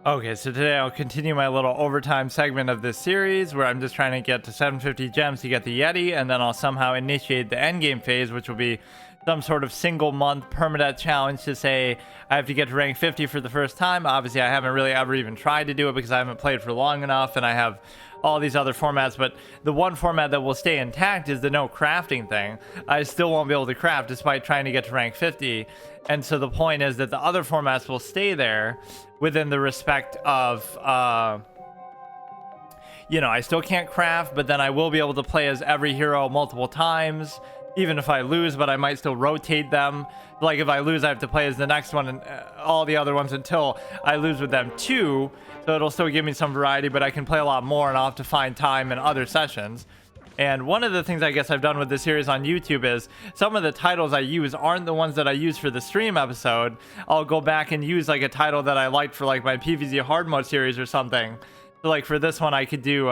Okay, so today I'll continue my little overtime segment of this series where I'm just trying to get to 750 gems to get the Yeti, and then I'll somehow initiate the endgame phase, which will be some sort of single month permadeath challenge to say I have to get to rank 50 for the first time. Obviously, I haven't really ever even tried to do it because I haven't played for long enough, and I have all these other formats, but the one format that will stay intact is the no crafting thing. I still won't be able to craft despite trying to get to rank 50, and so the point is that the other formats will stay there within the respect of I still can't craft, but then I will be able to play as every hero multiple times even if I lose, but I might still rotate them. Like if I lose, I have to play as the next one and all the other ones until I lose with them too. So it'll still give me some variety, but I can play a lot more, and I'll have to find time in other sessions. And one of the things I guess I've done with this series on YouTube is some of the titles I use aren't the ones that I use for the stream episode. I'll go back and use like a title that I liked for like my PvZ hard mode series or something. So like for this one, I could do,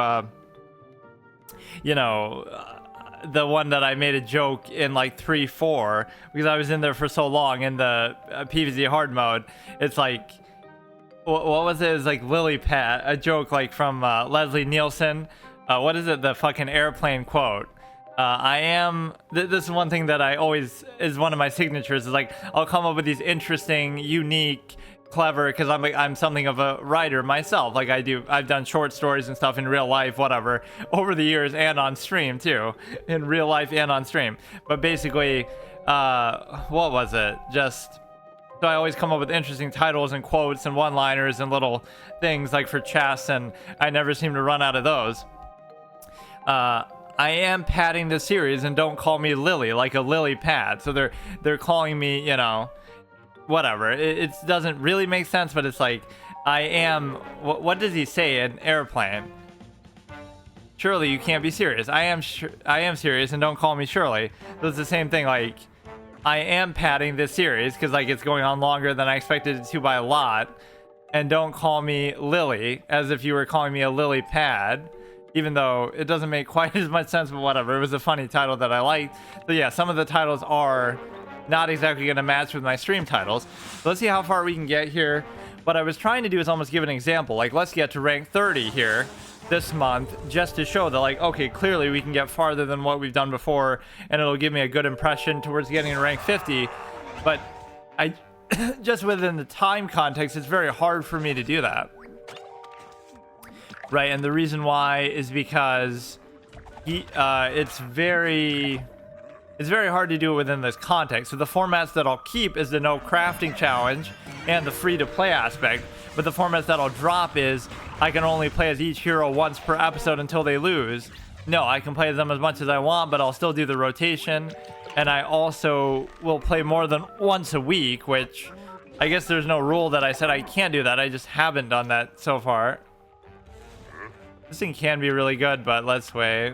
the one that I made a joke in like 3-4 because I was in there for so long in the PvZ hard mode. It's like, what was it? It was like Lily Pad, a joke like from Leslie Nielsen. What is it? The fucking airplane quote. This is one thing that I always is one of my signatures is like I'll come up with these interesting, unique, clever, because I'm something of a writer myself. Like I've done short stories and stuff in real life, whatever, over the years and on stream too, in real life and on stream. But basically, what was it? So I always come up with interesting titles and quotes and one-liners and little things like for chess, and I never seem to run out of those. I am padding the series, and don't call me Lily, like a lily pad. So they're calling me, whatever. It doesn't really make sense, but it's like I am. What does he say? An airplane. Surely you can't be serious. I am serious, and don't call me Shirley. So it's the same thing. Like I am padding this series because like it's going on longer than I expected it to by a lot, and don't call me Lily as if you were calling me a lily pad. Even though it doesn't make quite as much sense, but whatever. It was a funny title that I liked. So yeah, some of the titles are not exactly going to match with my stream titles. So let's see how far we can get here. What I was trying to do is almost give an example. Like, let's get to rank 30 here this month, just to show that, like, okay, clearly we can get farther than what we've done before, and it'll give me a good impression towards getting to rank 50. But I just within the time context, it's very hard for me to do that. Right, and the reason why is because it's very hard to do it within this context. So the formats that I'll keep is the no crafting challenge and the free to play aspect. But the formats that I'll drop is I can only play as each hero once per episode until they lose. No, I can play them as much as I want, but I'll still do the rotation. And I also will play more than once a week, which I guess there's no rule that I said I can't do that. I just haven't done that so far. This thing can be really good, but let's wait.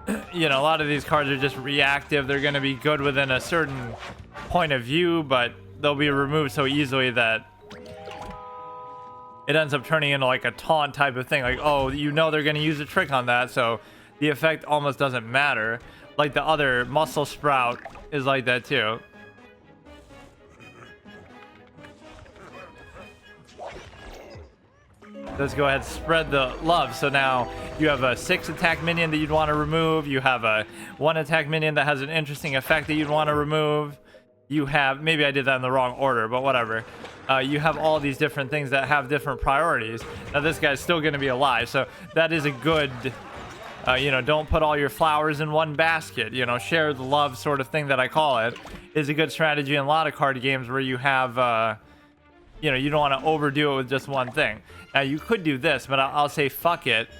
A lot of these cards are just reactive. They're going to be good within a certain point of view, but they'll be removed so easily that it ends up turning into like a taunt type of thing. Like, oh, they're going to use a trick on that, so the effect almost doesn't matter. Like the other muscle sprout is like that too. Let's go ahead and spread the love. So now you have a 6 attack minion that you'd want to remove. You have a 1 attack minion that has an interesting effect that you'd want to remove. You have, maybe I did that in the wrong order, but whatever. You have all these different things that have different priorities. Now this guy's still going to be alive. So that is a good, don't put all your flowers in one basket. Share the love sort of thing that I call it is a good strategy in a lot of card games where you have, you don't want to overdo it with just one thing. Now you could do this, but I'll say fuck it,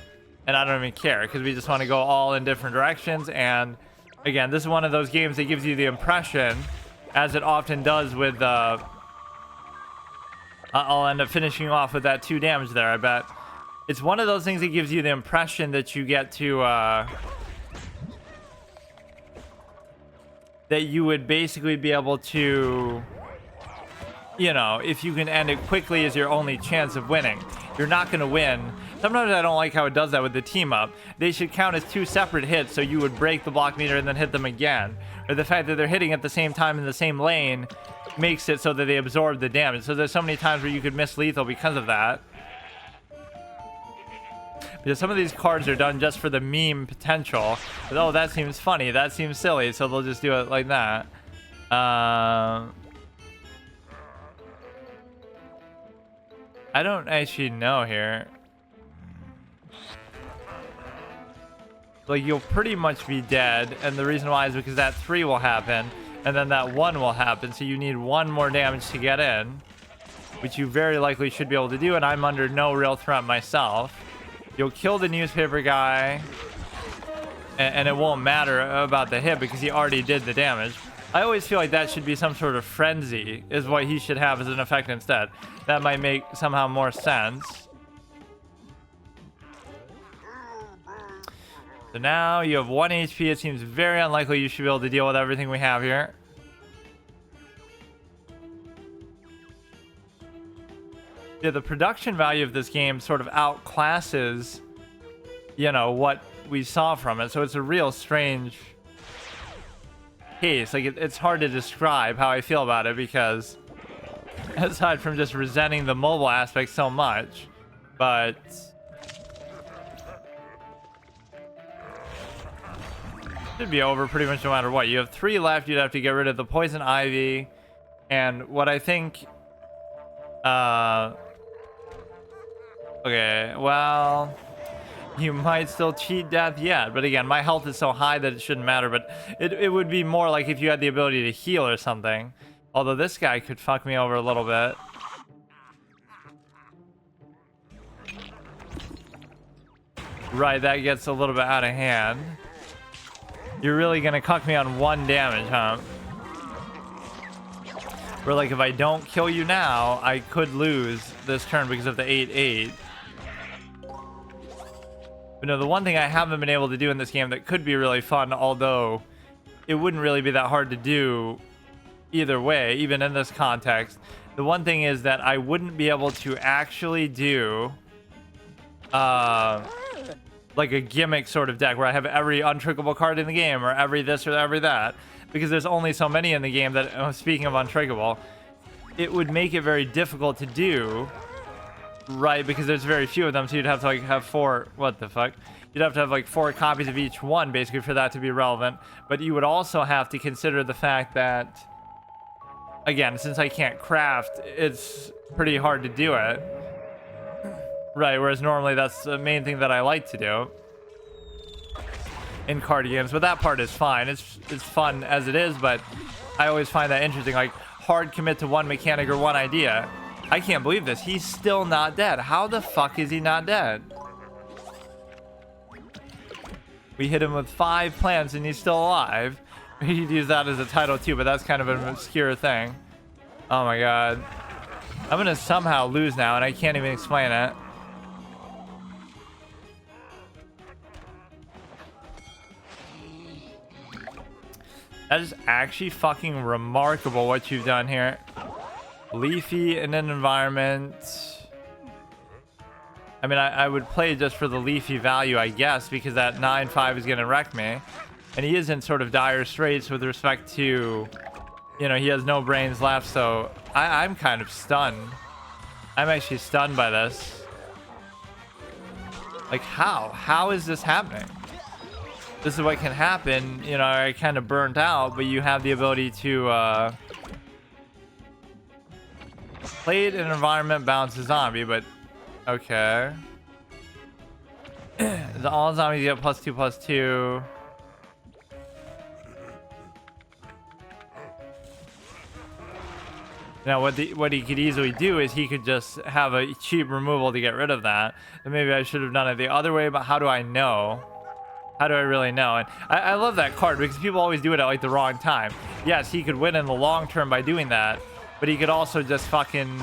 and I don't even care because we just want to go all in different directions. And again, this is one of those games that gives you the impression, as it often does with I'll end up finishing off with that 2 damage there, I bet. It's one of those things that gives you the impression that you get to that you would basically be able to, if you can end it quickly is your only chance of winning. You're not going to win. Sometimes I don't like how it does that with the team up. They should count as 2 separate hits, so you would break the block meter and then hit them again. Or the fact that they're hitting at the same time in the same lane makes it so that they absorb the damage. So there's so many times where you could miss lethal because of that. Because some of these cards are done just for the meme potential. But, oh, that seems funny. That seems silly. So they'll just do it like that. I don't actually know here. Like, you'll pretty much be dead. And the reason why is because that 3 will happen. And then that 1 will happen. So you need 1 more damage to get in. Which you very likely should be able to do. And I'm under no real threat myself. You'll kill the newspaper guy, and it won't matter about the hit because he already did the damage. I always feel like that should be some sort of frenzy is what he should have as an effect instead. That might make somehow more sense. So now you have 1 HP. It seems very unlikely you should be able to deal with everything we have here. Yeah, the production value of this game sort of outclasses, you know, what we saw from it. So it's a real strange case. Like, it's hard to describe how I feel about it because aside from just resenting the mobile aspect so much, but should be over pretty much no matter what. You have 3 left. You'd have to get rid of the poison ivy, and what I think okay, well, you might still cheat death yet, but again, my health is so high that it shouldn't matter. But it would be more like if you had the ability to heal or something, although this guy could fuck me over a little bit. Right, that gets a little bit out of hand. You're really gonna cuck me on 1 damage, huh? Where, like, if I don't kill you now, I could lose this turn because of the 8/8. But no, the one thing I haven't been able to do in this game that could be really fun, although it wouldn't really be that hard to do either way, even in this context. The one thing is that I wouldn't be able to actually do like a gimmick sort of deck where I have every untrickable card in the game or every this or every that, because there's only so many in the game that, speaking of untrickable, it would make it very difficult to do, right? Because there's very few of them, so you'd have to like have 4, what the fuck? You'd have to have like 4 copies of each one basically for that to be relevant. But you would also have to consider the fact that, again, since I can't craft, it's pretty hard to do it. Right, whereas normally that's the main thing that I like to do in card games, but that part is fine. It's fun as it is, but I always find that interesting, like hard commit to one mechanic or one idea. I can't believe this. He's still not dead. How the fuck is he not dead? We hit him with 5 plants and he's still alive. We could use that as a title too, but that's kind of an obscure thing. Oh my god. I'm gonna somehow lose now and I can't even explain it. That is actually fucking remarkable what you've done here. Leafy in an environment. I mean, I would play just for the leafy value, I guess, because that 9/5 is going to wreck me. And he is in sort of dire straits with respect to, you know, he has no brains left, so I'm kind of stunned. I'm actually stunned by this. Like, how? How is this happening? This is what can happen. You know, I kind of burnt out, but you have the ability to play it in an environment, bounce a zombie, but okay. All zombies get +2/+2. Now, what he could easily do is he could just have a cheap removal to get rid of that. And maybe I should have done it the other way, but how do I know? How do I really know? And I love that card because people always do it at like the wrong time. Yes, he could win in the long term by doing that, but he could also just fucking,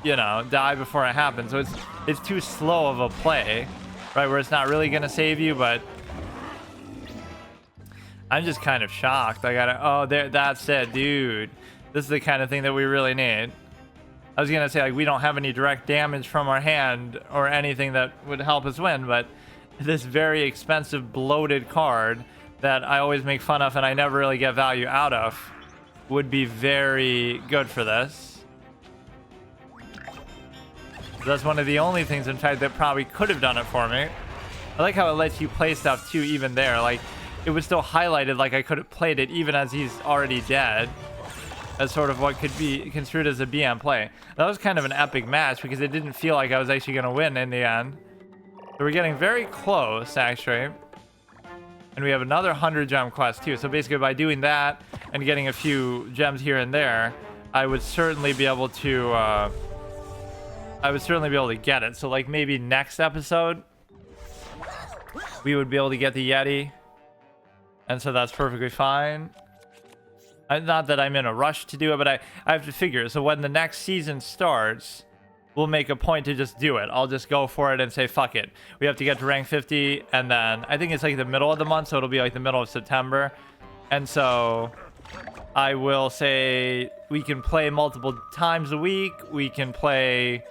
you know, die before it happens. So it's too slow of a play, right? Where it's not really gonna save you, but I'm just kind of shocked. I gotta, oh, there, that's it, dude. This is the kind of thing that we really need. I was gonna say, like, we don't have any direct damage from our hand or anything that would help us win, but this very expensive bloated card that I always make fun of and I never really get value out of would be very good for this. That's one of the only things, in fact, that probably could have done it for me. I like how it lets you play stuff too, even there. Like, it was still highlighted like I could have played it even as he's already dead. As sort of what could be construed as a BM play. That was kind of an epic match because it didn't feel like I was actually going to win in the end. So we're getting very close, actually. And we have another 100 gem quest too. So basically by doing that and getting a few gems here and there, I would certainly be able to get it. So like maybe next episode, we would be able to get the Yeti. And so that's perfectly fine. Not that I'm in a rush to do it, but I have to figure. So when the next season starts, we'll make a point to just do it. I'll just go for it and say, fuck it. We have to get to rank 50, and then I think it's like the middle of the month, so it'll be like the middle of September. And so I will say we can play multiple times a week. We can play...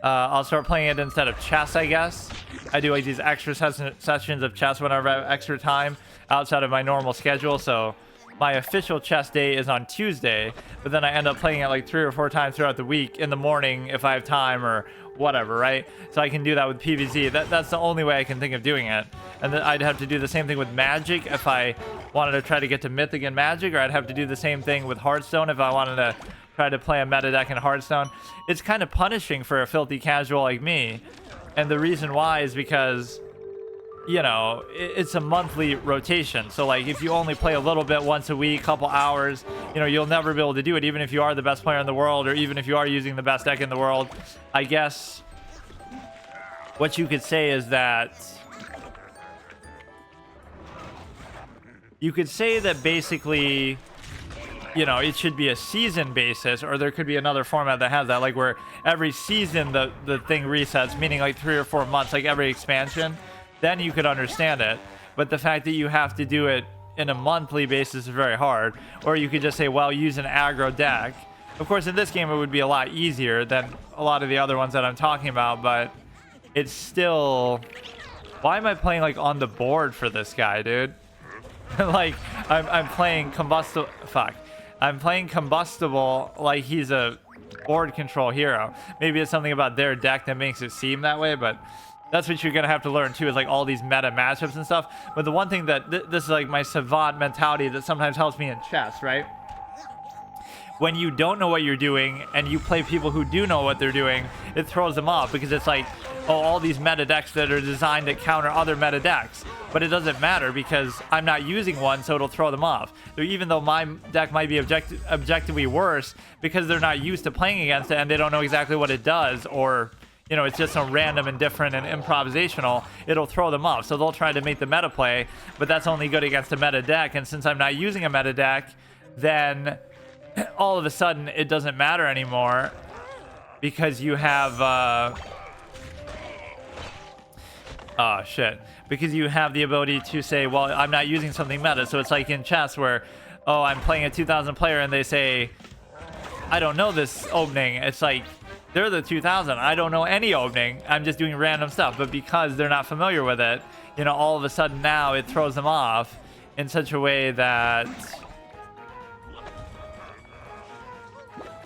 I'll start playing it instead of chess, I guess. I do like these extra sessions of chess whenever I have extra time outside of my normal schedule, so... My official chess day is on Tuesday, but then I end up playing it like 3 or 4 times throughout the week in the morning if I have time or whatever, right? So I can do that with PvZ. That's the only way I can think of doing it. And then I'd have to do the same thing with Magic if I wanted to try to get to Mythic and Magic, or I'd have to do the same thing with Hearthstone if I wanted to try to play a meta deck in Hearthstone. It's kind of punishing for a filthy casual like me. And the reason why is because... you know, it's a monthly rotation. So like if you only play a little bit once a week, couple hours, you know, you'll never be able to do it, even if you are the best player in the world, or even if you are using the best deck in the world. I guess what you could say is that you could say that basically, you know, it should be a season basis, or there could be another format that has that, like where every season the thing resets, meaning like 3 or 4 months, like every expansion. Then you could understand it. But the fact that you have to do it in a monthly basis is very hard. Or you could just say, well, use an aggro deck. Of course, in this game, it would be a lot easier than a lot of the other ones that I'm talking about, but it's still... Why am I playing, like, on the board for this guy, dude? Like, I'm playing combustible... Fuck. I'm playing combustible like he's a board control hero. Maybe it's something about their deck that makes it seem that way, but... That's what you're going to have to learn, too, is like all these meta matchups and stuff. But the one thing that, this is like my savant mentality that sometimes helps me in chess, right? When you don't know what you're doing and you play people who do know what they're doing, it throws them off because it's like, oh, all these meta decks that are designed to counter other meta decks. But it doesn't matter because I'm not using one, so it'll throw them off. So even though my deck might be objectively worse because they're not used to playing against it and they don't know exactly what it does, or... you know, it's just some random and different and improvisational, it'll throw them off. So they'll try to make the meta play, but that's only good against a meta deck. And since I'm not using a meta deck, then all of a sudden it doesn't matter anymore because you have... oh, shit. Because you have the ability to say, well, I'm not using something meta. So it's like in chess where, oh, I'm playing a 2000 player and they say, I don't know this opening. It's like... they're the 2000. I don't know any opening. I'm just doing random stuff. But because they're not familiar with it, you know, all of a sudden now it throws them off in such a way that...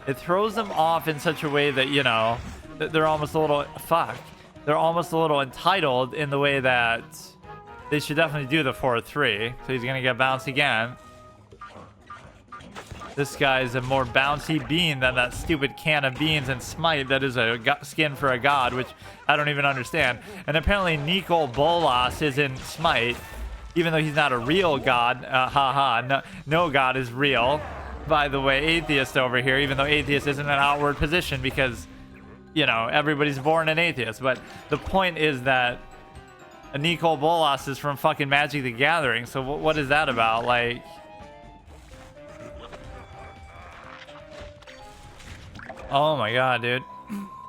it throws them off in such a way that, you know, they're almost a little... fuck. They're almost a little entitled in the way that they should definitely do the 4-3. So he's going to get bounced again. This guy's a more bouncy bean than that stupid can of beans and Smite that is a skin for a god, which I don't even understand. And apparently Nicol Bolas is in Smite, even though he's not a real god. No god is real. By the way, atheist over here, even though atheist isn't an outward position because, you know, everybody's born an atheist. But the point is that Nicol Bolas is from fucking Magic the Gathering, so what is that about? Like... oh my god, dude.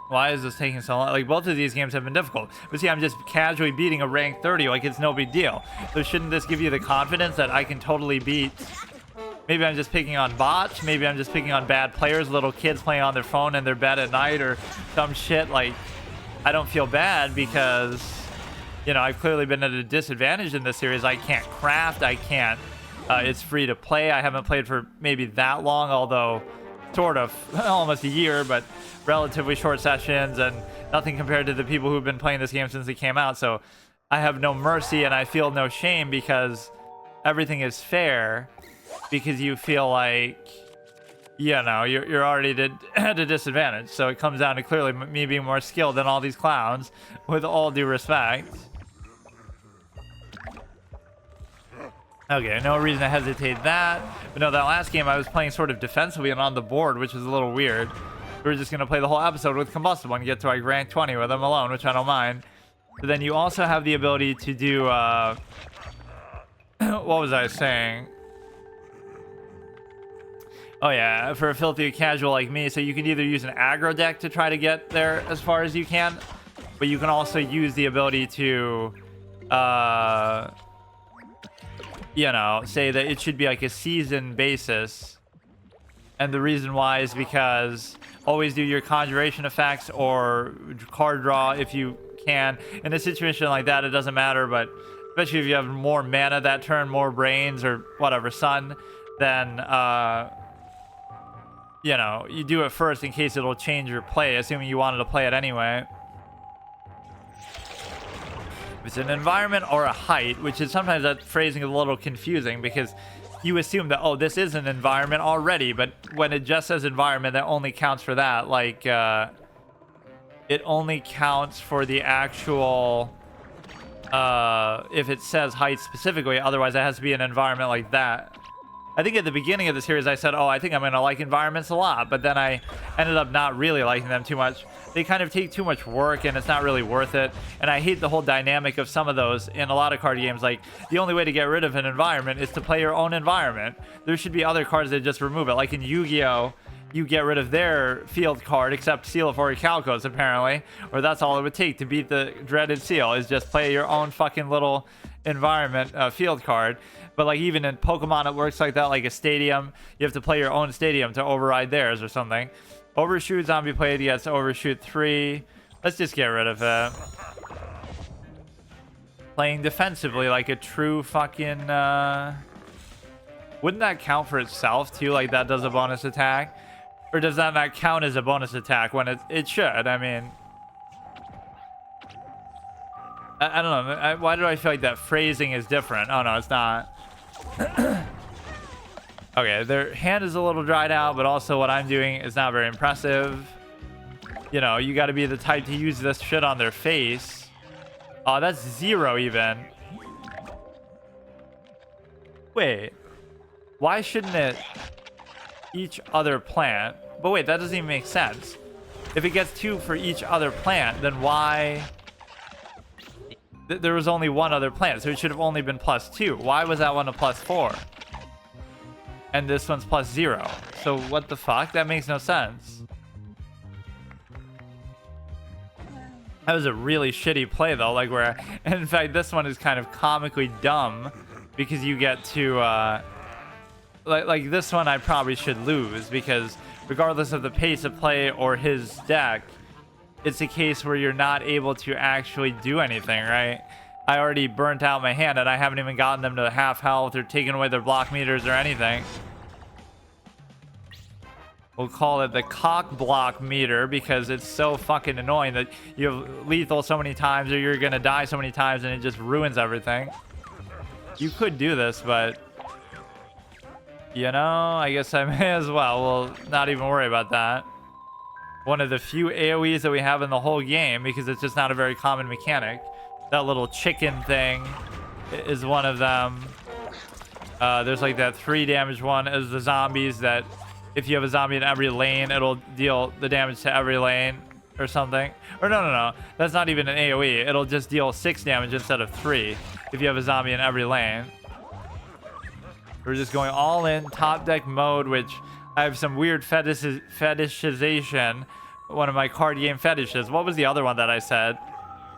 Why is this taking so long? Like, both of these games have been difficult. But see, I'm just casually beating a rank 30 like it's no big deal. So shouldn't this give you the confidence that I can totally beat... maybe I'm just picking on bots. Maybe I'm just picking on bad players, little kids playing on their phone in their bed at night or some shit. Like, I don't feel bad because, you know, I've clearly been at a disadvantage in this series. I can't craft. I can't It's free to play. I haven't played for maybe that long, although sort of almost a year, but relatively short sessions and nothing compared to the people who've been playing this game since it came out. So I have no mercy and I feel no shame because everything is fair, because you feel like, you know, you're already at a disadvantage. So it comes down to clearly me being more skilled than all these clowns, with all due respect. Okay, no reason to hesitate that. But no, that last game I was playing sort of defensively and on the board, which was a little weird. We were just going to play the whole episode with Combustible and get to like rank 20 with them alone, which I don't mind. But then you also have the ability to do, what was I saying? Oh yeah, for a filthy casual like me, so you can either use an aggro deck to try to get there as far as you can, but you can also use the ability to, you know, say that it should be like a season basis. And the reason why is because always do your conjuration effects or card draw if you can. In a situation like that, it doesn't matter, but especially if you have more mana that turn, more brains or whatever, sun, then, you know, you do it first in case it'll change your play, assuming you wanted to play it anyway. If it's an environment or a height, which is sometimes that phrasing is a little confusing because you assume that, oh, this is an environment already, but when it just says environment, that only counts for that. Like, it only counts for the actual, if it says height specifically, otherwise it has to be an environment like that. I think at the beginning of the series I said, oh, I think I'm going to like environments a lot, but then I ended up not really liking them too much. They kind of take too much work and it's not really worth it. And I hate the whole dynamic of some of those in a lot of card games. Like, the only way to get rid of an environment is to play your own environment. There should be other cards that just remove it. Like in Yu-Gi-Oh! You get rid of their field card, except Seal of Orichalcos, apparently. Or that's all it would take to beat the dreaded Seal, is just play your own fucking little environment field card. But like even in Pokemon it works like that, like a stadium. You have to play your own stadium to override theirs or something. Overshoot zombie played, yes, Overshoot 3. Let's just get rid of it. Playing defensively like a true fucking... Wouldn't that count for itself too? Like that does a bonus attack? Or does that not count as a bonus attack when it should? I mean... I don't know. Why do I feel like that phrasing is different? Oh no, it's not. Okay, their hand is a little dried out, but also what I'm doing is not very impressive. You know, you got to be the type to use this shit on their face. Oh, that's 0 even. Wait. Why shouldn't it each other plant? But wait, that doesn't even make sense. If it gets 2 for each other plant, then why... There was only one other plant, so it should have only been +2. Why was that one a +4? And this one's +0. So what the fuck? That makes no sense. That was a really shitty play though, like where, in fact, this one is kind of comically dumb because you get to, like this one I probably should lose because regardless of the pace of play or his deck, it's a case where you're not able to actually do anything, right? I already burnt out my hand and I haven't even gotten them to half health or taken away their block meters or anything. We'll call it the cock block meter because it's so fucking annoying that you have lethal so many times or you're gonna die so many times and it just ruins everything. You could do this, but... You know, I guess I may as well. We'll not even worry about that. One of the few AoEs that we have in the whole game because it's just not a very common mechanic. That little chicken thing is one of them. There's like that 3 damage one as the zombies that if you have a zombie in every lane, it'll deal the damage to every lane or something. Or no. That's not even an AoE. It'll just deal 6 damage instead of 3 if you have a zombie in every lane. We're just going all in top deck mode, which I have some weird fetishization. One of my card game fetishes. What was the other one that I said?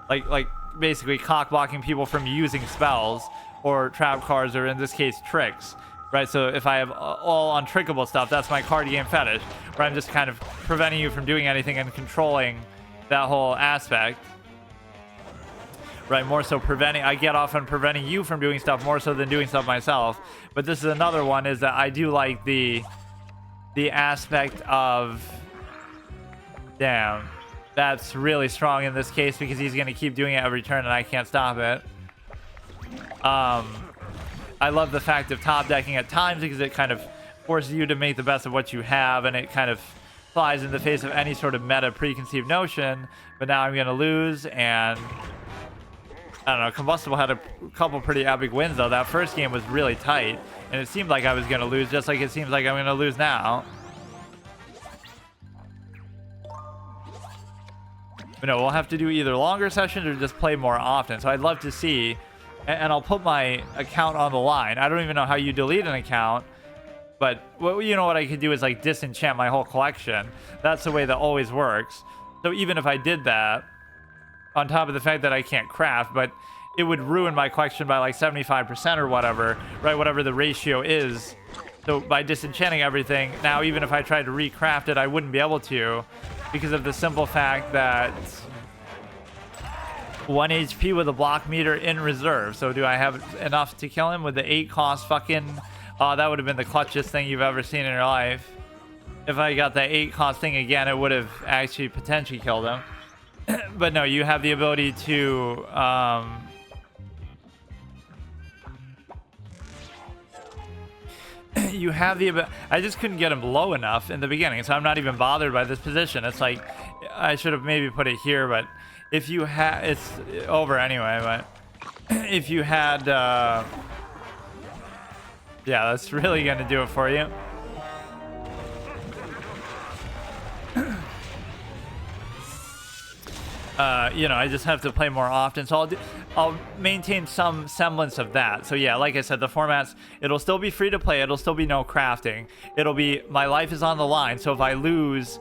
Like basically cock blocking people from using spells or trap cards, or in this case tricks, right? So if I have all untrickable stuff, that's my card game fetish, where I'm just kind of preventing you from doing anything and controlling that whole aspect. right? More so preventing, I get off on preventing you from doing stuff more so than doing stuff myself. But this is another one, is that I do like the aspect of, damn, that's really strong in this case because he's going to keep doing it every turn and I can't stop it. I love the fact of top decking at times because it kind of forces you to make the best of what you have, and it kind of flies in the face of any sort of meta preconceived notion. But now I'm going to lose, and I don't know, Combustible had a couple pretty epic wins though. That first game was really tight, and it seemed like I was going to lose, just like it seems like I'm going to lose now. But no, we'll have to do either longer sessions or just play more often. So I'd love to see, and I'll put my account on the line. I don't even know how you delete an account, but you know what I could do is like disenchant my whole collection. That's the way that always works. So even if I did that, on top of the fact that I can't craft, but it would ruin my collection by like 75% or whatever, right? Whatever the ratio is. So by disenchanting everything, now even if I tried to recraft it, I wouldn't be able to, because of the simple fact that 1 HP with a block meter in reserve. So do I have enough to kill him with the 8 cost fucking... that would have been the clutchest thing you've ever seen in your life. If I got that 8 cost thing again, it would have actually potentially killed him. But no, you have the ability to... you have the ability... I just couldn't get him low enough in the beginning, so I'm not even bothered by this position. It's like, I should have maybe put it here, but if you had... It's over anyway, but... if you had... yeah, that's really gonna do it for you. You know, I just have to play more often, so I'll maintain some semblance of that. So yeah, like I said, the formats, it'll still be free to play, it'll still be no crafting, it'll be my life is on the line. So if I lose,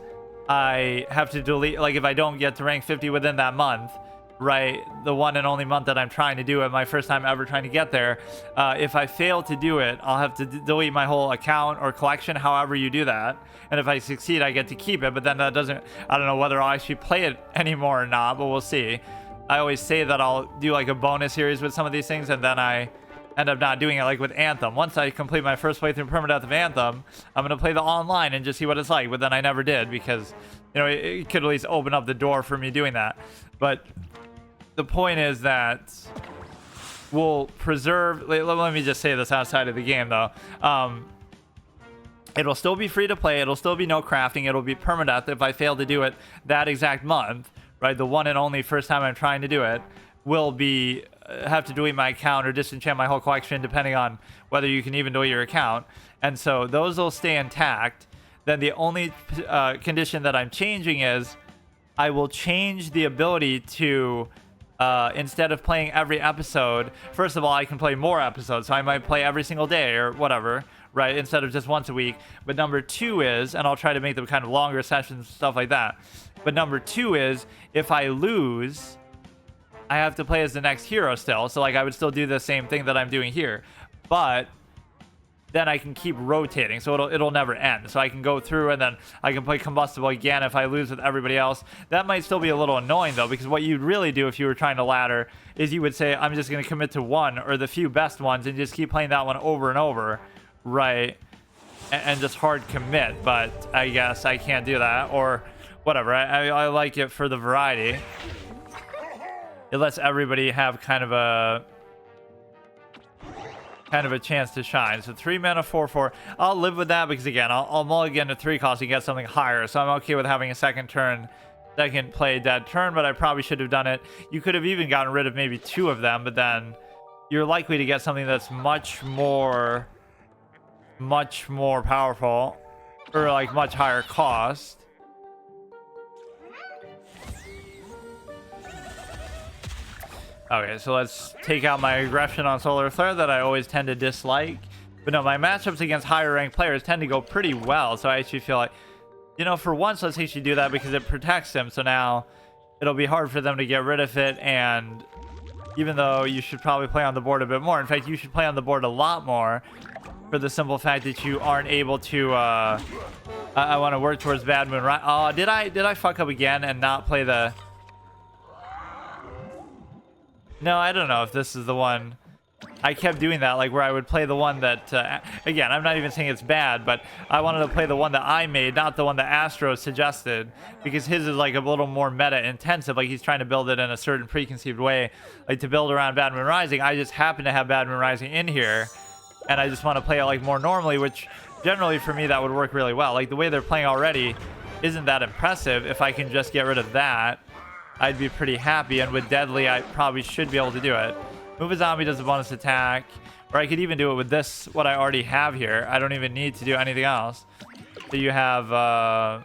I have to delete, like if I don't get to rank 50 within that month, right, the one and only month that I'm trying to do it, my first time ever trying to get there, if I fail to do it, I'll have to delete my whole account or collection, however you do that. And if I succeed, I get to keep it, but then that doesn't, I don't know whether I'll actually play it anymore or not, but we'll see. I always say that I'll do like a bonus series with some of these things, and then I end up not doing it, like with Anthem. Once I complete my first playthrough permadeath of Anthem, I'm going to play the online and just see what it's like, but then I never did because, you know, it could at least open up the door for me doing that. But the point is that we'll preserve... Let me just say this outside of the game, though. It'll still be free to play. It'll still be no crafting. It'll be permadeath if I fail to do it that exact month, right? The one and only first time I'm trying to do it will be... have to delete my account or disenchant my whole collection, depending on whether you can even delete your account. And so those will stay intact. Then the only condition that I'm changing is I will change the ability to... instead of playing every episode, first of all, I can play more episodes, so I might play every single day or whatever, right, instead of just once a week. But number 2 is, and I'll try to make them kind of longer sessions, stuff like that, but number 2 is, if I lose, I have to play as the next hero still, so like I would still do the same thing that I'm doing here, but then I can keep rotating, so it'll never end. So I can go through and then I can play Combustible again if I lose with everybody else. That might still be a little annoying though, because what you'd really do if you were trying to ladder is you would say, I'm just going to commit to one or the few best ones and just keep playing that one over and over, right? And just hard commit, but I guess I can't do that, or whatever. I like it for the variety. It lets everybody have kind of a chance to shine. So 3 mana, 4/4. I'll live with that because again, I'll mulligan to 3 cost and get something higher. So I'm okay with having a second play dead turn, but I probably should have done it. You could have even gotten rid of maybe 2 of them, but then you're likely to get something that's much more powerful, or like much higher cost. Okay, so let's take out my aggression on Solar Flare that I always tend to dislike. But no, my matchups against higher ranked players tend to go pretty well. So I actually feel like, you know, for once, let's actually do that because it protects him. So now it'll be hard for them to get rid of it. And even though you should probably play on the board a bit more, in fact, you should play on the board a lot more, for the simple fact that you aren't able to, I want to work towards Bad Moon, right? Oh, did I fuck up again and not play the... No, I don't know if this is the one. I kept doing that, like where I would play the one that, again, I'm not even saying it's bad, but I wanted to play the one that I made, not the one that Astro suggested, because his is like a little more meta intensive, like he's trying to build it in a certain preconceived way, like to build around Bad Moon Rising. I just happen to have Bad Moon Rising in here, and I just want to play it like more normally, which generally for me that would work really well. Like the way they're playing already isn't that impressive. If I can just get rid of that, I'd be pretty happy, and with Deadly I probably should be able to do it. Move a zombie does a bonus attack, or I could even do it with this, what I already have here. I don't even need to do anything else. So you have,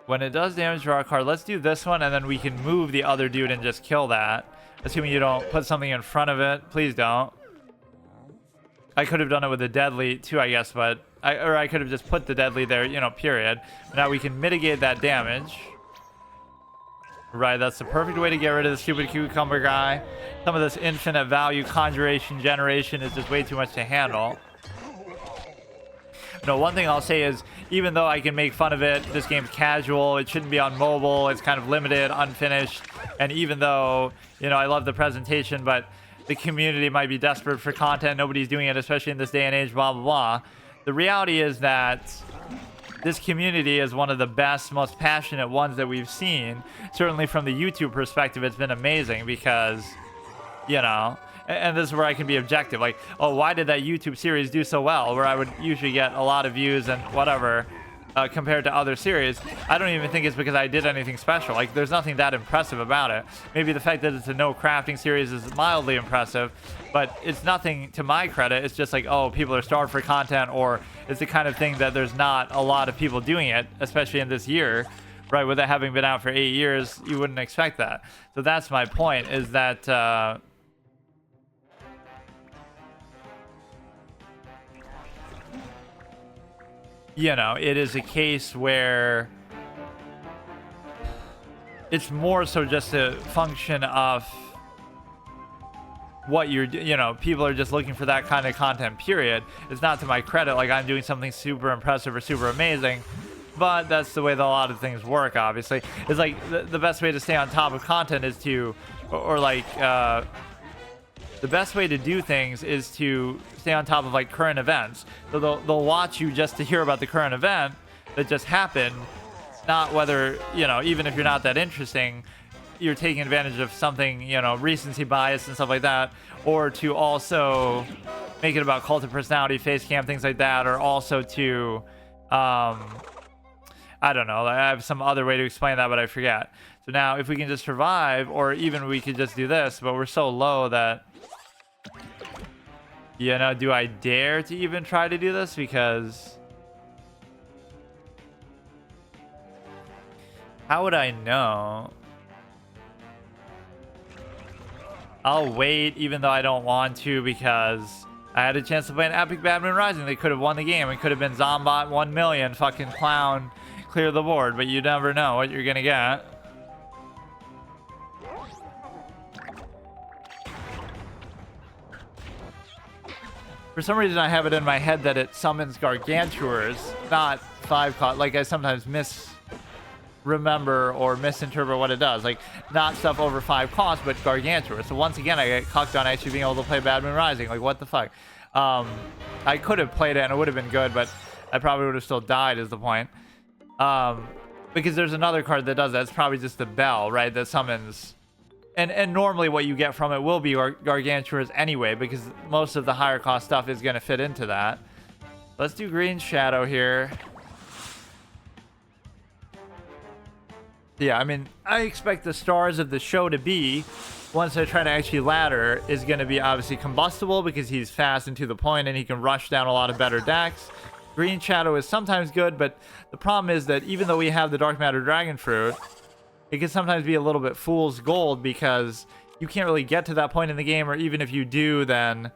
when it does damage, draw a card. Let's do this one, and then we can move the other dude and just kill that. Assuming you don't put something in front of it. Please don't. I could have done it with the Deadly too, I guess, but... I could have just put the Deadly there, you know, period. Now we can mitigate that damage. Right, that's the perfect way to get rid of the stupid cucumber guy. Some of this infinite value conjuration generation is just way too much to handle. No, one thing I'll say is, even though I can make fun of it, this game's casual, it shouldn't be on mobile, it's kind of limited, unfinished, and even though, you know, I love the presentation, but the community might be desperate for content, nobody's doing it, especially in this day and age, blah, blah, blah. The reality is that this community is one of the best, most passionate ones that we've seen. Certainly from the YouTube perspective, it's been amazing because, you know, and this is where I can be objective. Like, oh, why did that YouTube series do so well? Where I would usually get a lot of views and whatever compared to other series. I don't even think it's because I did anything special. Like, there's nothing that impressive about it. Maybe the fact that it's a no crafting series is mildly impressive, but it's nothing to my credit. It's just like, oh, people are starved for content, or it's the kind of thing that there's not a lot of people doing it, especially in this year, right? With it having been out for 8 years, you wouldn't expect that. So that's my point, is that you know, it is a case where it's more so just a function of what you're, you know, people are just looking for that kind of content, period. It's not to my credit like I'm doing something super impressive or super amazing, but that's the way that a lot of things work, obviously. It's like the best way to stay on top of content is to, or like, the best way to do things is to stay on top of like current events. So they'll watch you just to hear about the current event that just happened, not whether, you know, even if you're not that interesting, you're taking advantage of something, you know, recency bias and stuff like that, or to also make it about cult of personality, face cam, things like that, or also to, I don't know, I have some other way to explain that, but I forget. So now if we can just survive, or even we could just do this, but we're so low that, you know, do I dare to even try to do this? Because how would I know? I'll wait even though I don't want to, because I had a chance to play an epic Bad Moon Rising. They could have won the game. It could have been Zombot 1 million, fucking clown, clear the board, but you never know what you're gonna get. For some reason, I have it in my head that it summons Gargantuars, not 5 cost. Like, I sometimes misremember or misinterpret what it does. Like, not stuff over 5 cost, but Gargantuars. So once again, I get cucked on actually being able to play Bad Moon Rising. Like, what the fuck? I could have played it and it would have been good, but I probably would have still died is the point. Because there's another card that does that. It's probably just the Bell, right? That summons... And normally what you get from it will be Gargantuars anyway, because most of the higher cost stuff is going to fit into that. Let's do Green Shadow here. Yeah, I mean, I expect the stars of the show to be, once I try to actually ladder, is going to be obviously Combustible, because he's fast and to the point and he can rush down a lot of better decks. Green Shadow is sometimes good, but the problem is that even though we have the Dark Matter Dragon Fruit, it can sometimes be a little bit fool's gold, because you can't really get to that point in the game, or even if you do, then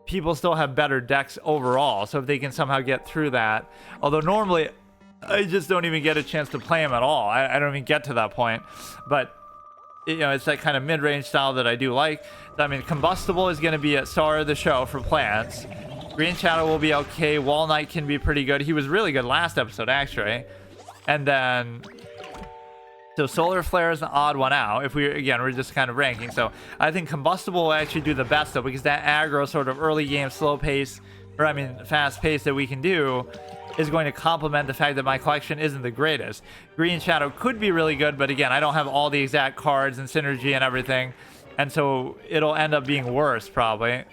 people still have better decks overall. So if they can somehow get through that, although normally I just don't even get a chance to play them at all. I don't even get to that point, but you know, it's that kind of mid-range style that I do like. I mean, Combustible is going to be a star of the show for plants. Green Shadow will be okay. Wall Knight can be pretty good. He was really good last episode, actually. And then So Solar Flare is the odd one out. If we're just kind of ranking. So I think Combustible will actually do the best though, because that aggro sort of early game slow pace, or I mean fast pace that we can do, is going to complement the fact that my collection isn't the greatest. Green Shadow could be really good, but again, I don't have all the exact cards and synergy and everything, and so it'll end up being worse probably.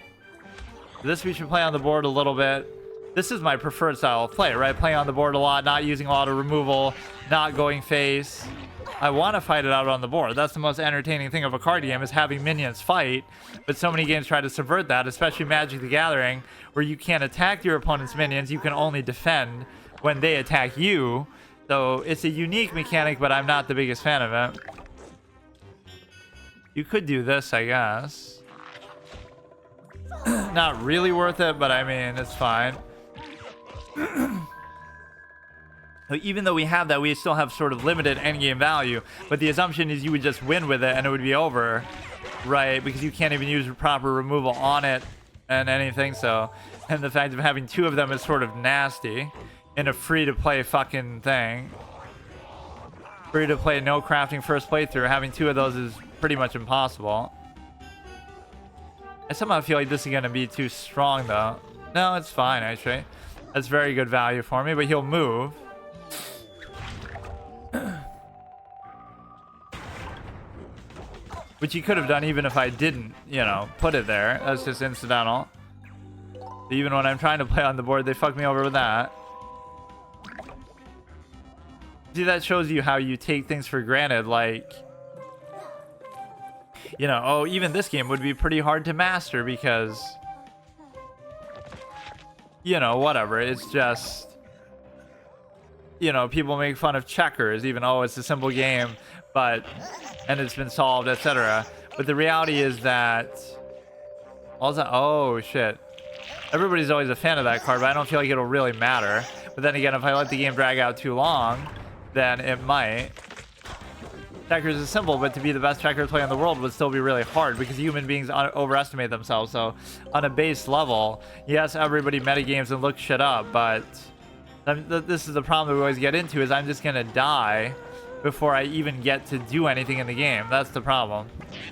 This we should play on the board a little bit. This is my preferred style of play, right? Playing on the board a lot, not using a lot of removal, not going face. I want to fight it out on the board. That's the most entertaining thing of a card game, is having minions fight. But so many games try to subvert that, especially Magic the Gathering, where you can't attack your opponent's minions. You can only defend when they attack you. So it's a unique mechanic, but I'm not the biggest fan of it. You could do this, I guess. Not really worth it, but I mean, it's fine. Even though we have that, we still have sort of limited endgame value, but the assumption is you would just win with it and it would be over, right? Because you can't even use proper removal on it and anything. So, and the fact of having two of them is sort of nasty in a free-to-play fucking thing. Free-to-play, no crafting first playthrough. Having two of those is pretty much impossible. I somehow feel like this is going to be too strong, though. No, it's fine, actually. That's very good value for me, but he'll move. Which he could have done even if I didn't, you know, put it there. That's just incidental. Even when I'm trying to play on the board, they fuck me over with that. See, that shows you how you take things for granted. Like, you know, oh, even this game would be pretty hard to master because, you know, whatever. It's just, you know, people make fun of checkers, even, oh, it's a simple game, but, and it's been solved, etc. But the reality is that, oh, shit. Everybody's always a fan of that card, but I don't feel like it'll really matter. But then again, if I let the game drag out too long, then it might. Checkers is simple, but to be the best checker player in the world would still be really hard because human beings overestimate themselves. So on a base level, yes, everybody metagames and looks shit up, but this is the problem that we always get into, is I'm just gonna die before I even get to do anything in the game. That's the problem.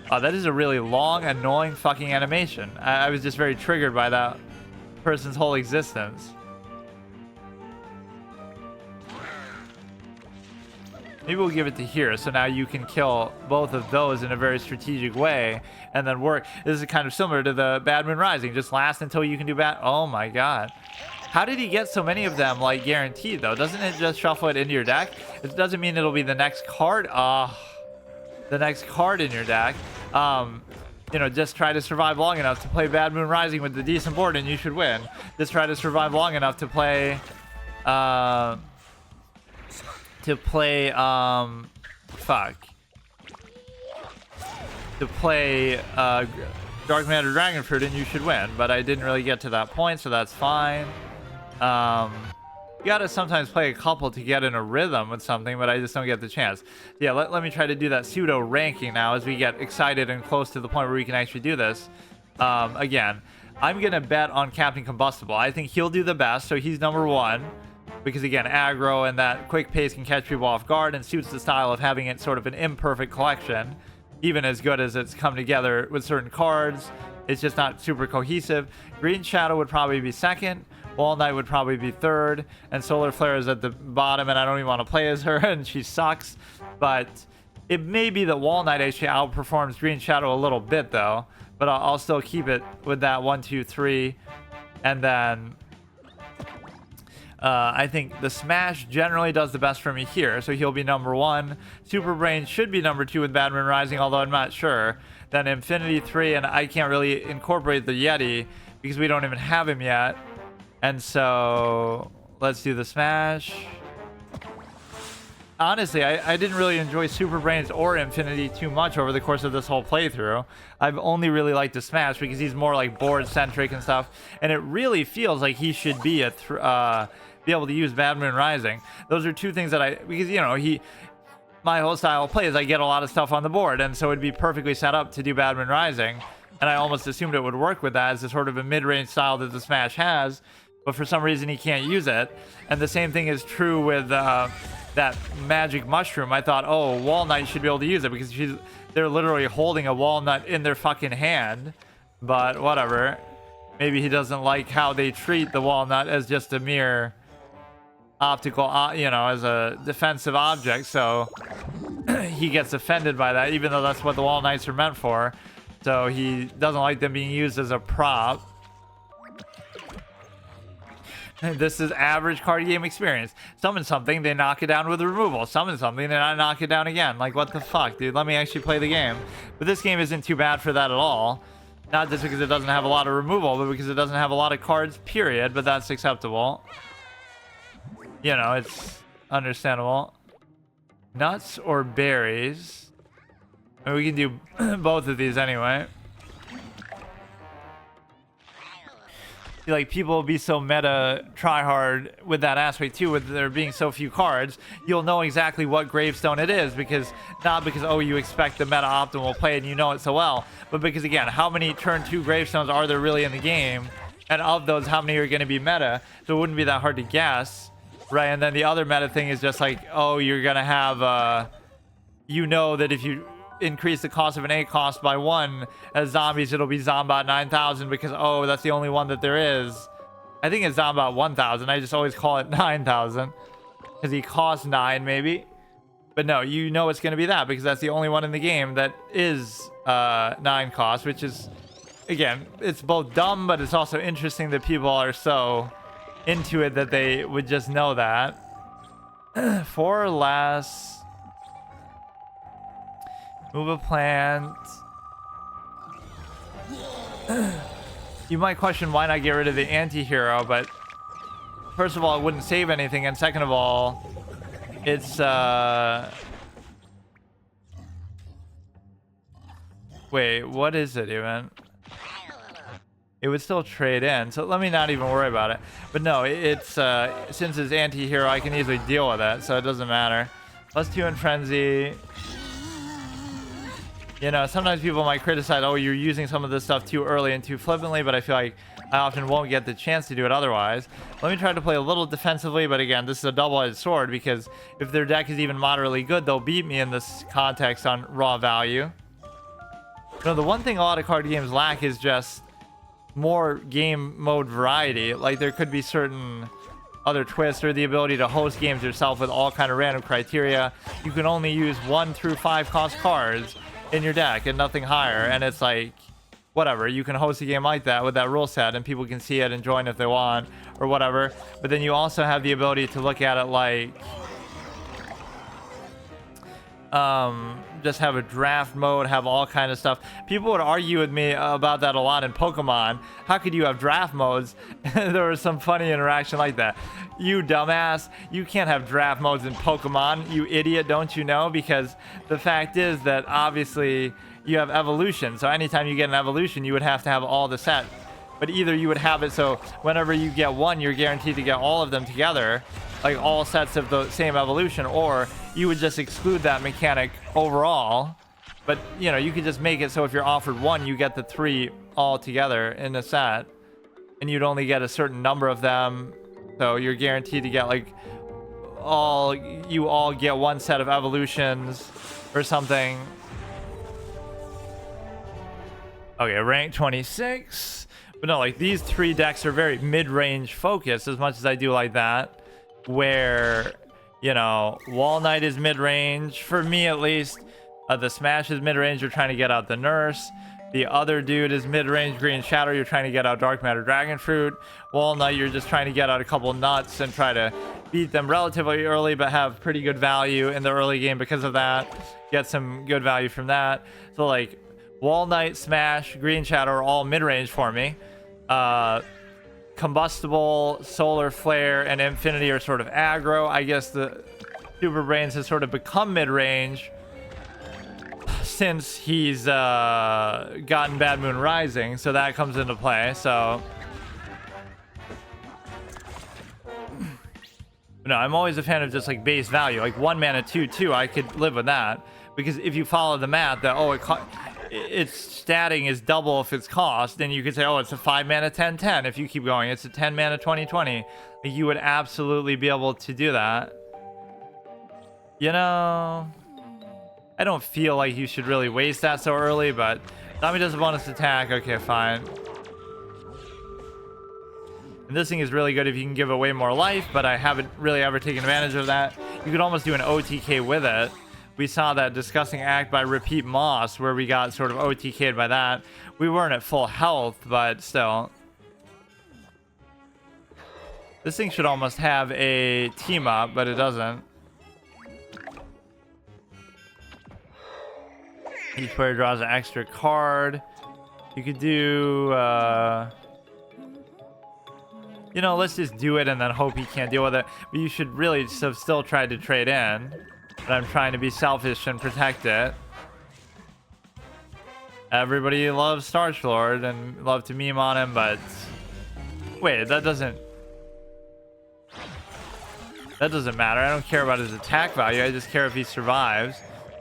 That is a really long, annoying fucking animation. I was just very triggered by that person's whole existence. Maybe we'll give it to here, so now you can kill both of those in a very strategic way and then work. This is kind of similar to the Bad Moon Rising. Just last until you can do bad. Oh my god. How did he get so many of them, like, guaranteed, though? Doesn't it just shuffle it into your deck? It doesn't mean it'll be the next card. The next card in your deck. You know, just try to survive long enough to play Bad Moon Rising with the decent board and you should win. Just try to survive long enough to play... Dark Matter Dragon Fruit and you should win, but I didn't really get to that point, so that's fine. You gotta sometimes play a couple to get in a rhythm with something, but I just don't get the chance. Yeah, let me try to do that pseudo ranking now as we get excited and close to the point where we can actually do this. Again, I'm gonna bet on Captain Combustible. I think he'll do the best, so he's number one. Because again, aggro and that quick pace can catch people off guard and suits the style of having it sort of an imperfect collection. Even as good as it's come together with certain cards, it's just not super cohesive. Green Shadow would probably be second. Wall Knight would probably be third. And Solar Flare is at the bottom, and I don't even want to play as her, and she sucks. But it may be that Wall Knight actually outperforms Green Shadow a little bit, though. But I'll still keep it with that 1, 2, 3. And then... I think the Smash generally does the best for me here, so he'll be number one. Super Brain should be number two with Bad Moon Rising, although I'm not sure. Then Infinity 3, and I can't really incorporate the Yeti because we don't even have him yet. And so let's do the Smash. Honestly, I didn't really enjoy Super Brains or Infinity too much over the course of this whole playthrough. I've only really liked the Smash because he's more like board-centric and stuff. And it really feels like he should be be able to use Bad Moon Rising. Those are two things that because, you know, my whole style of play is I get a lot of stuff on the board. And so it'd be perfectly set up to do Bad Moon Rising. And I almost assumed it would work with that as a sort of a mid-range style that the Smash has. But for some reason, he can't use it. And the same thing is true with... that magic mushroom, I thought, oh, Walnut should be able to use it because they're literally holding a walnut in their fucking hand. But whatever. Maybe he doesn't like how they treat the walnut as just a mere optical, as a defensive object. So he gets offended by that, even though that's what the walnuts are meant for. So he doesn't like them being used as a prop. This is average card game experience. Summon something, they knock it down with removal. Summon something, they knock it down again. Like, what the fuck, dude? Let me actually play the game. But this game isn't too bad for that at all. Not just because it doesn't have a lot of removal, but because it doesn't have a lot of cards, period. But that's acceptable. You know, it's understandable. Nuts or berries? I mean, we can do both of these anyway. Like, people will be so meta try hard with that aspect too, with there being so few cards. You'll know exactly what gravestone it is, because not because, oh, you expect the meta optimal play and you know it so well, but because, again, how many turn 2 gravestones are there really in the game, and of those, how many are going to be meta? So it wouldn't be that hard to guess, right? And then the other meta thing is just like, oh, you're gonna have you know that if you increase the cost of an A cost by 1 as zombies, it'll be Zombot 9000, because, oh, that's the only one that there is. I think it's Zombot 1000. I just always call it 9000 because he costs 9 maybe, but no, you know it's going to be that because that's the only one in the game that is 9 cost, which is, again, it's both dumb, but it's also interesting that people are so into it that they would just know that. 4 less. Move a plant. You might question why not get rid of the anti-hero, but first of all, it wouldn't save anything, and second of all, it's wait, what is it even? It would still trade in, so let me not even worry about it. But no, it's since it's anti-hero, I can easily deal with it, so it doesn't matter. +2 in frenzy. You know, sometimes people might criticize, oh, you're using some of this stuff too early and too flippantly, but I feel like I often won't get the chance to do it otherwise. Let me try to play a little defensively, but again, this is a double-edged sword, because if their deck is even moderately good, they'll beat me in this context on raw value. You know, the one thing a lot of card games lack is just more game mode variety. Like, there could be certain other twists, or the ability to host games yourself with all kind of random criteria. You can only use 1 through 5 cost cards in your deck and nothing higher, and it's like, whatever, you can host a game like that with that rule set and people can see it and join if they want or whatever. But then you also have the ability to look at it like just have a draft mode, have all kind of stuff. People would argue with me about that a lot in Pokemon. How could you have draft modes? There was some funny interaction like that. You dumbass, you can't have draft modes in Pokemon, you idiot, don't you know? Because the fact is that obviously you have evolution, so anytime you get an evolution you would have to have all the set. But either you would have it so whenever you get one, you're guaranteed to get all of them together, like all sets of the same evolution, or you would just exclude that mechanic overall. But, you know, you could just make it so if you're offered one, you get the 3 all together in a set, and you'd only get a certain number of them, so you're guaranteed to get, like, you all get one set of evolutions or something. Okay, rank 26. But no, like, these 3 decks are very mid-range focused, as much as I do like that, where, you know, Walnut is mid-range, for me at least. The Smash is mid-range, you're trying to get out the Nurse. The other dude is mid-range, Green Shadow, you're trying to get out Dark Matter Dragon Fruit. Walnut, you're just trying to get out a couple nuts and try to beat them relatively early, but have pretty good value in the early game because of that. Get some good value from that. So, like, Walnut, Smash, Green Shadow are all mid-range for me. Combustible, Solar Flare, and Infinity are sort of aggro. I guess the Super Brains has sort of become mid-range since he's gotten Bad Moon Rising, so that comes into play. So no, I'm always a fan of just like base value, like 1 mana 2/2. I could live with that, because if you follow the math that, oh, its statting is double if it's cost, then you could say, oh, it's a 5 mana 10/10. If you keep going, it's a 10 mana 20/20. You would absolutely be able to do that. You know, I don't feel like you should really waste that so early, but Zombie does a bonus attack. Okay, fine. And this thing is really good if you can give away more life, but I haven't really ever taken advantage of that. You could almost do an OTK with it. We saw that disgusting act by Repeat Moss where we got sort of OTK'd by that. We weren't at full health, but still. This thing should almost have a team up, but it doesn't. Each player draws an extra card. You could do, you know, let's just do it and then hope he can't deal with it. But you should really have still tried to trade in. But I'm trying to be selfish and protect it. Everybody loves Starchlord and love to meme on him, but wait, that doesn't matter. I don't care about his attack value. I just care if he survives.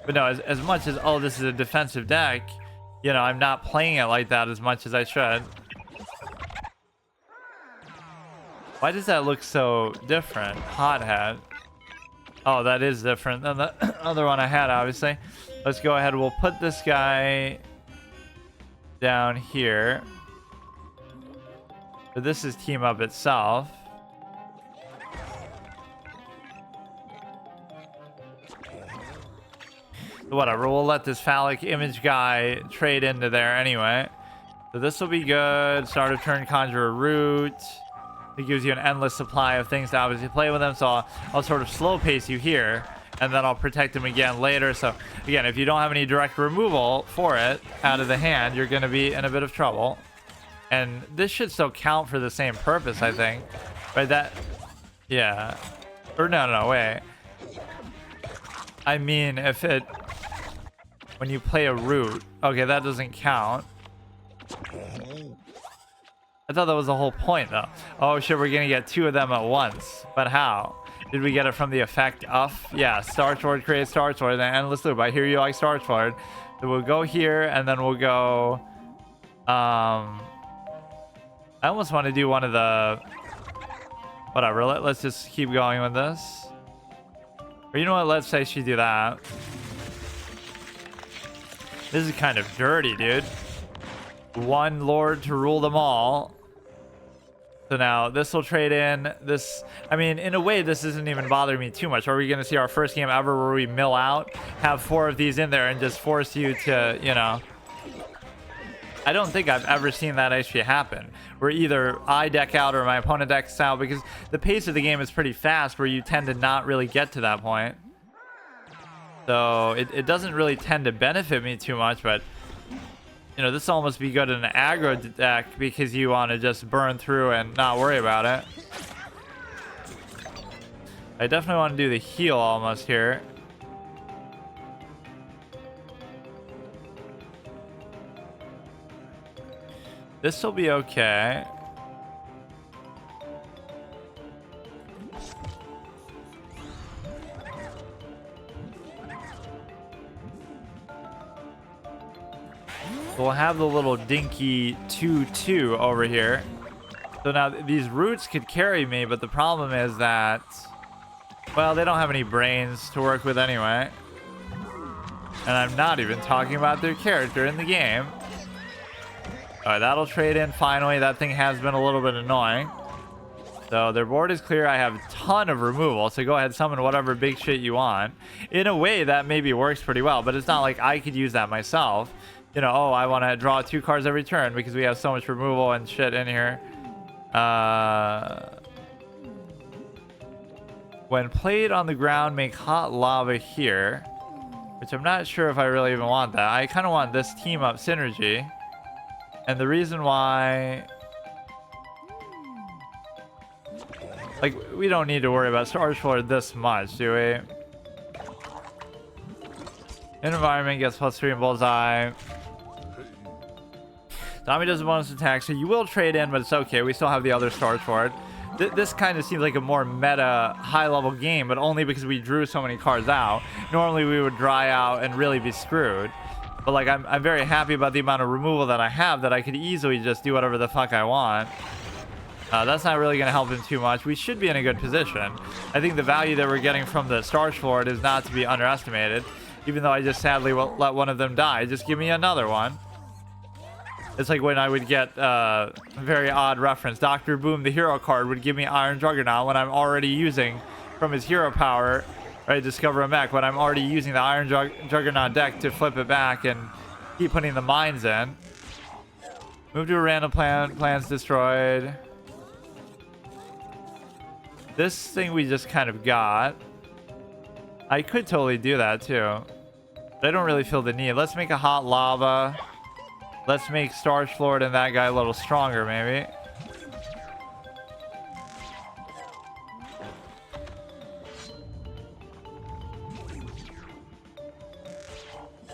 But no, as much as, oh, this is a defensive deck, you know, I'm not playing it like that as much as I should. Why does that look so different? Hot hat. Oh, that is different than the other one I had, obviously. Let's go ahead. We'll put this guy down here. But this is team up itself. Whatever, we'll let this phallic image guy trade into there anyway. So this will be good. Start of turn, conjure a root. It gives you an endless supply of things to obviously play with them. So I'll sort of slow pace you here, and then I'll protect him again later. So again, if you don't have any direct removal for it out of the hand, you're going to be in a bit of trouble. And this should still count for the same purpose, I think. Right, that... Yeah. Or no, wait. I mean, if it... When you play a root... Okay, that doesn't count. I thought that was the whole point, though. Oh, shit, we're gonna get two of them at once. But how? Did we get it from the effect of? Yeah, Starchlord creates Starchlord and endless loop. I hear you like Starchlord. So we'll go here, and then we'll go... I almost want to do one of the... Whatever, let's just keep going with this. Or you know what, let's say she do that. This is kind of dirty, dude. One lord to rule them all. So now this will trade in this. I mean, in a way, this isn't even bothering me too much. Are we going to see our first game ever where we mill out, have 4 of these in there, and just force you to, you know... I don't think I've ever seen that actually happen. Where either I deck out or my opponent decks out, because the pace of the game is pretty fast where you tend to not really get to that point. So it doesn't really tend to benefit me too much, but you know, this will almost be good in an aggro deck because you want to just burn through and not worry about it. I definitely want to do the heal almost here. This will be okay. We'll have the little dinky 2/2 over here. So now these roots could carry me, but the problem is that, well, they don't have any brains to work with anyway. And I'm not even talking about their character in the game. Alright, that'll trade in finally. That thing has been a little bit annoying. So their board is clear. I have a ton of removal, so go ahead, summon whatever big shit you want. In a way, that maybe works pretty well, but it's not like I could use that myself. You know, oh, I want to draw 2 cards every turn because we have so much removal and shit in here. When played on the ground, make hot lava here. Which I'm not sure if I really even want that. I kind of want this team up synergy. And the reason why... Like, we don't need to worry about Starchlord this much, do we? Environment gets +3 in Bullseye. Zombie does a bonus attack, so you will trade in, but it's okay. We still have the other Starchlord. This kind of seems like a more meta, high-level game, but only because we drew so many cards out. Normally, we would dry out and really be screwed. But, like, I'm very happy about the amount of removal that I have, that I could easily just do whatever the fuck I want. That's not really going to help him too much. We should be in a good position. I think the value that we're getting from the Starch Lord is not to be underestimated. Even though I just sadly let one of them die. Just give me another one. It's like when I would get a very odd reference. Dr. Boom, the hero card, would give me Iron Juggernaut when I'm already using from his hero power, right? Discover a mech, when I'm already using the Iron Juggernaut deck to flip it back and keep putting the mines in. Move to a random plan. Plan's destroyed. This thing we just kind of got. I could totally do that too. But I don't really feel the need. Let's make a hot lava. Let's make Starch Lord and that guy a little stronger, maybe.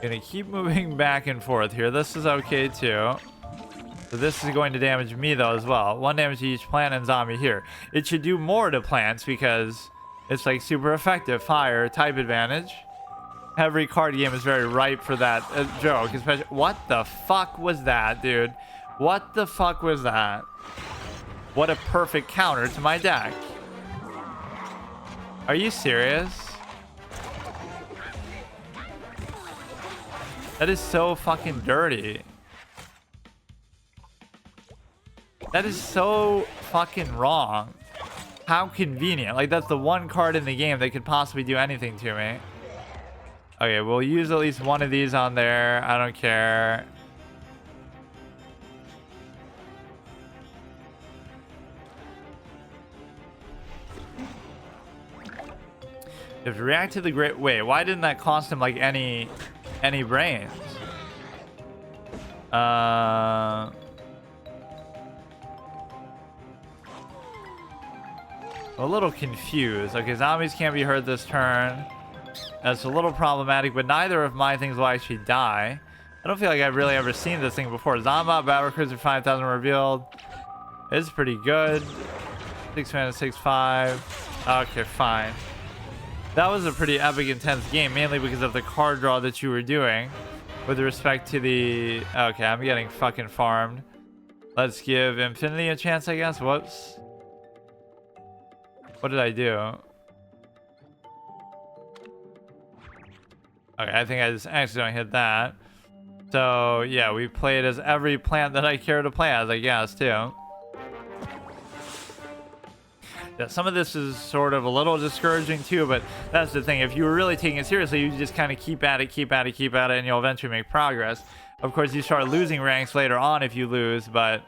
Gonna keep moving back and forth here. This is okay too. So this is going to damage me though as well. 1 damage to each plant and zombie here. It should do more to plants because it's like super effective. Fire, type advantage. Every card game is very ripe for that joke. Especially, what the fuck was that, dude? What the fuck was that? What a perfect counter to my deck. Are you serious? That is so fucking dirty. That is so fucking wrong. How convenient. Like, that's the one card in the game that could possibly do anything to me. Okay, we'll use at least one of these on there. I don't care. You have to react to the great... Wait, why didn't that cost him, like, any brains? A little confused. Okay, zombies can't be hurt this turn. That's a little problematic, but neither of my things will actually die. I don't feel like I've really ever seen this thing before. Zombot, Battle Cruiser 5000 revealed. It's pretty good. 6 mana, 6/5. Okay, fine. That was a pretty epic, intense game, mainly because of the card draw that you were doing. With respect to the... Okay, I'm getting fucking farmed. Let's give Infinity a chance, I guess. Whoops. What did I do? Okay, I think I just accidentally hit that. So, yeah, we played as every plant that I care to play as, I guess, too. Yeah, some of this is sort of a little discouraging, too, but that's the thing. If you were really taking it seriously, you just kind of keep at it, and you'll eventually make progress. Of course, you start losing ranks later on if you lose, but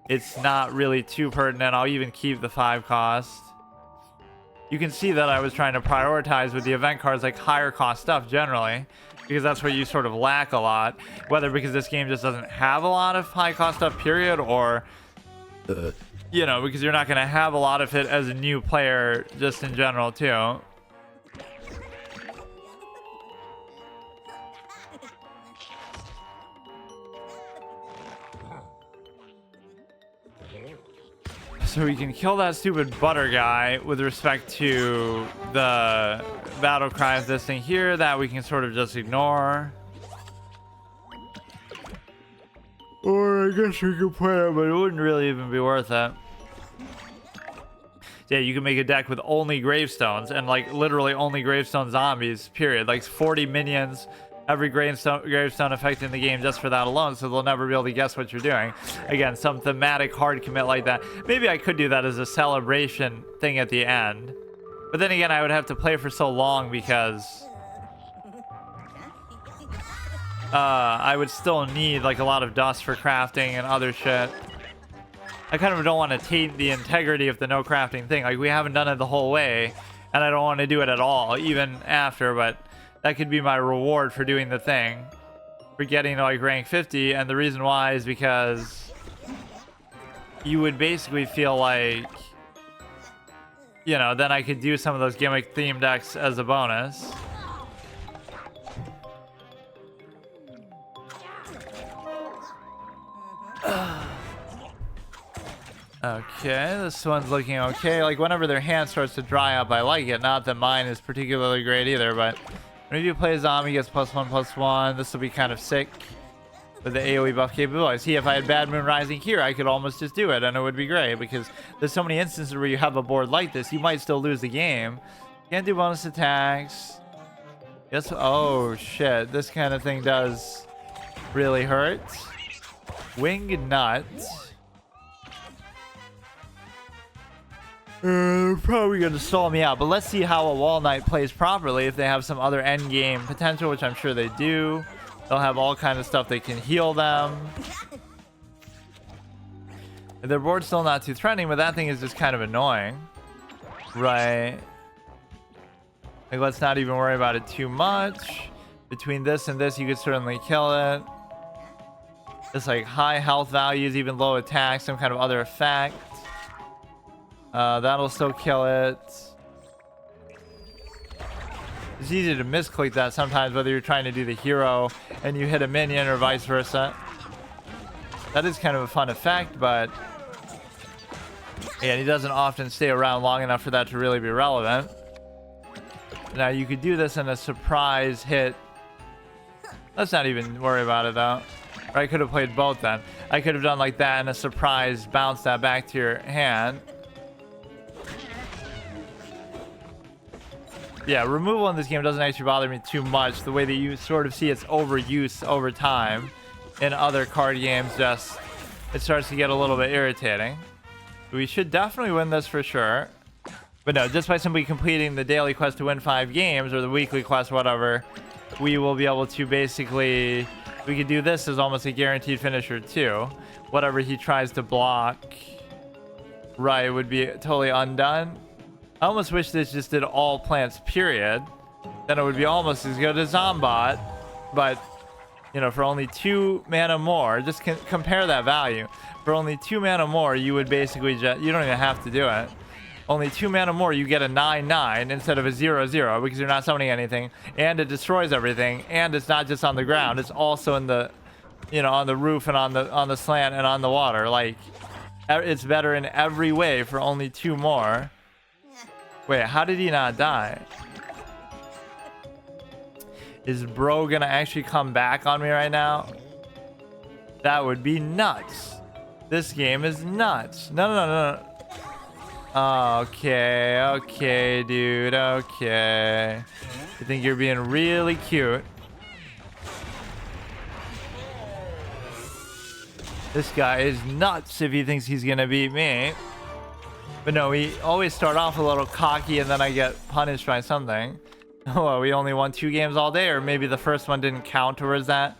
it's not really too pertinent. I'll even keep the 5 cost. You can see that I was trying to prioritize with the event cards like higher cost stuff generally, because that's where you sort of lack a lot, whether because this game just doesn't have a lot of high cost stuff period, or you know, because you're not going to have a lot of it as a new player just in general too. So we can kill that stupid butter guy with respect to the battle cries, this thing here that we can sort of just ignore. Or I guess we could play it, but it wouldn't really even be worth it. Yeah, you can make a deck with only gravestones and like literally only gravestone zombies, period. Like 40 minions, every gravestone effect in the game just for that alone, so they'll never be able to guess what you're doing. Again, some thematic hard commit like that. Maybe I could do that as a celebration thing at the end. But then again, I would have to play for so long because I would still need like a lot of dust for crafting and other shit. I kind of don't want to taint the integrity of the no crafting thing. Like, we haven't done it the whole way, and I don't want to do it at all, even after, but that could be my reward for doing the thing, for getting to like rank 50. And the reason why is because you would basically feel like, you know, then I could do some of those gimmick theme decks as a bonus. Okay, this one's looking okay. Like, whenever their hand starts to dry up, I like it. Not that mine is particularly great either, but whenever you play a zombie, gets +1/+1. This will be kind of sick. with the AoE buff capability. See, if I had Bad Moon Rising here, I could almost just do it, and it would be great, because there's so many instances where you have a board like this, you might still lose the game. Can't do bonus attacks. Yes. Oh shit, this kind of thing does really hurt. Winged Nut. Probably gonna stall me out, but let's see how a Wall Knight plays properly. If they have some other end game potential, which I'm sure they do, they'll have all kind of stuff that can heal them. Their board's still not too threatening, but that thing is just kind of annoying, right? Like, let's not even worry about it too much. Between this and this, you could certainly kill it. It's like high health values, even low attack, some kind of other effect. That'll still kill it. It's easy to misclick that sometimes, whether you're trying to do the hero and you hit a minion or vice versa. That is kind of a fun effect, but yeah, he doesn't often stay around long enough for that to really be relevant. Now, you could do this in a surprise hit. Let's not even worry about it, though. Or I could have played both then. I could have done like that and a surprise, bounce that back to your hand. Yeah, removal in this game doesn't actually bother me too much. The way that you sort of see its overuse over time in other card games, just it starts to get a little bit irritating. We should definitely win this for sure. But no, just by simply completing the daily quest to win 5 games, or the weekly quest, whatever, we will be able to basically, we could do this as almost a guaranteed finisher too. Whatever he tries to block, right, would be totally undone. I almost wish this just did all plants, period. Then it would be almost as good as Zombot. But, you know, for only 2 mana more, just compare that value. For only 2 mana more, you would basically just, you don't even have to do it. Only 2 mana more, you get a 9/9 instead of a 0/0, because you're not summoning anything, and it destroys everything, and it's not just on the ground, it's also in the, you know, on the roof and on the slant and on the water. Like, it's better in every way for only 2 more. Wait, how did he not die? Is bro gonna actually come back on me right now? That would be nuts. This game is nuts. No. Okay, dude. Okay. You think you're being really cute. This guy is nuts if he thinks he's gonna beat me. But no, we always start off a little cocky and then I get punished by something. Oh, we only won 2 games all day, or maybe the first one didn't count towards that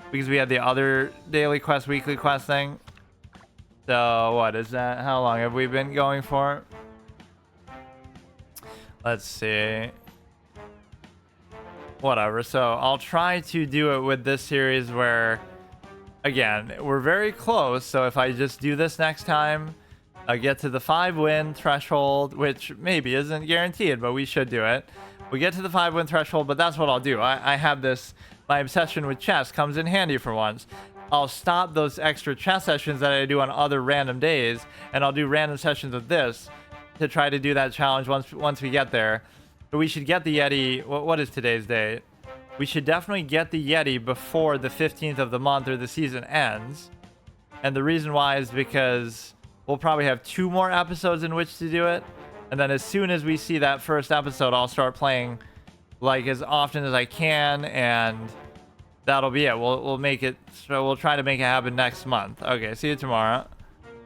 because we had the other daily quest, weekly quest thing. So what is that? How long have we been going for? Let's see. Whatever. So I'll try to do it with this series where, again, we're very close. So if I just do this next time, I get to the 5-win threshold, which maybe isn't guaranteed, but we should do it. We get to the 5-win threshold, but that's what I'll do. I have this, my obsession with chess comes in handy for once. I'll stop those extra chess sessions that I do on other random days, and I'll do random sessions of this to try to do that challenge once we get there. But we should get the Yeti. What is today's date? We should definitely get the Yeti before the 15th of the month or the season ends. And the reason why is because we'll probably have 2 more episodes in which to do it. And then as soon as we see that first episode, I'll start playing like as often as I can, and that'll be it. We'll make it, so we'll try to make it happen next month. Okay, see you tomorrow.